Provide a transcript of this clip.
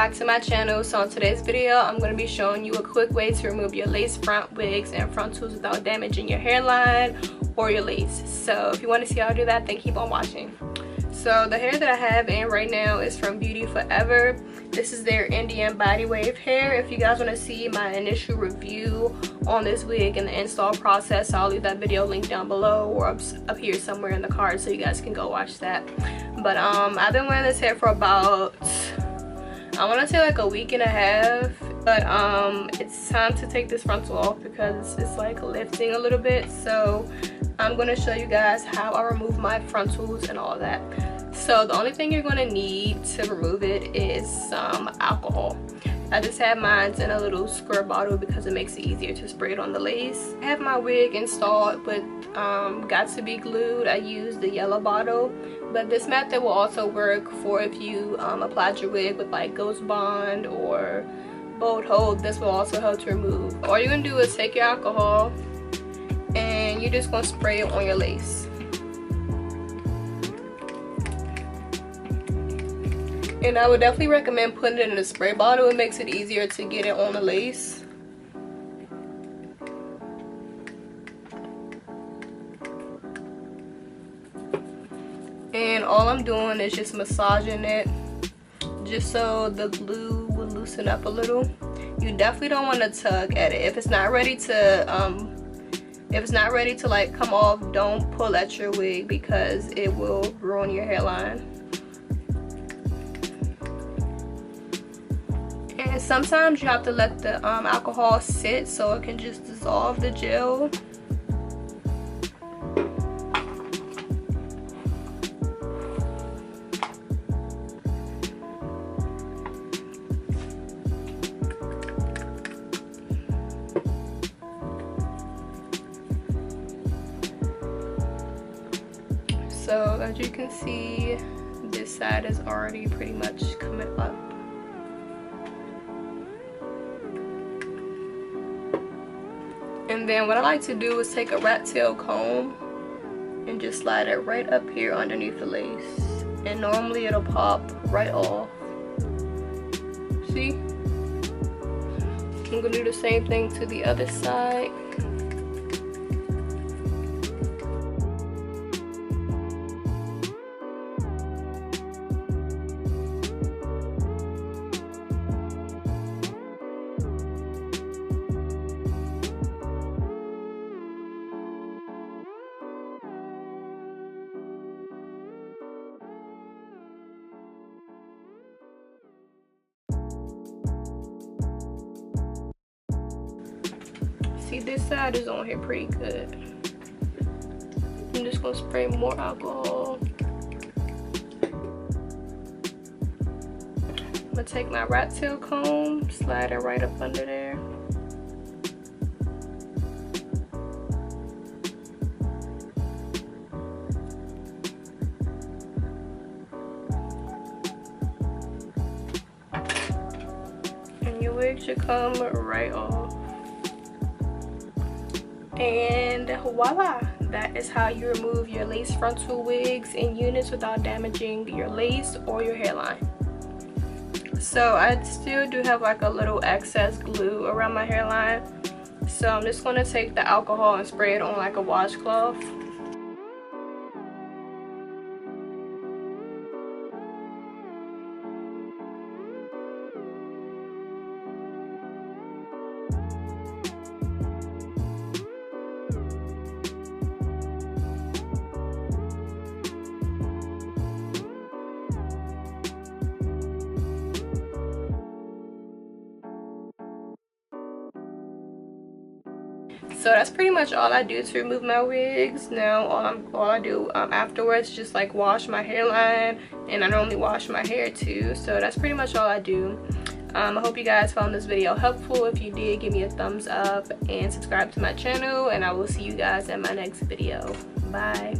back to my channel. So in today's video I'm going to be showing you a quick way to remove your lace front wigs and frontals without damaging your hairline or your lace. So if you want to see how I do that, then keep on watching. So the hair that I have in right now is from Beauty Forever. This is their Indian body wave hair. If you guys want to see my initial review on this wig and the install process, I'll leave that video link down below or up here somewhere in the card so you guys can go watch that. But I've been wearing this hair for about, I want to say like a week and a half. But it's time to take this frontal off because it's like lifting a little bit. So I'm going to show you guys how I remove my frontals and all of that. So the only thing you're going to need to remove it is some alcohol. I just have mine in a little squirt bottle because it makes it easier to spray it on the lace. I have my wig installed with got to be glued. I used the yellow bottle, but this method will also work for if you applied your wig with like Ghost Bond or Bold Hold. This will also help to remove. All you're going to do is take your alcohol and you're just going to spray it on your lace. And I would definitely recommend putting it in a spray bottle. It makes it easier to get it on the lace. And all I'm doing is just massaging it just so the glue will loosen up a little. You definitely don't want to tug at it. If it's not ready to like come off, don't pull at your wig because it will ruin your hairline. And sometimes you have to let the alcohol sit so it can just dissolve the gel. So as you can see, this side is already pretty much coming up. And then what I like to do is take a rat tail comb and just slide it right up here underneath the lace. And normally it'll pop right off. See? I'm gonna do the same thing to the other side. See, this side is on here pretty good. I'm just gonna spray more alcohol. I'm gonna take my rat tail comb, slide it right up under there. And your wig should come right off. And voila, that is how you remove your lace frontal wigs in units without damaging your lace or your hairline. So I still do have like a little excess glue around my hairline, so I'm just going to take the alcohol and spray it on like a washcloth. So that's pretty much all I do to remove my wigs. Now all I do afterwards is just like wash my hairline, and I normally wash my hair too. So that's pretty much all I do. I hope you guys found this video helpful. If you did, give me a thumbs up and subscribe to my channel, and I will see you guys in my next video. Bye.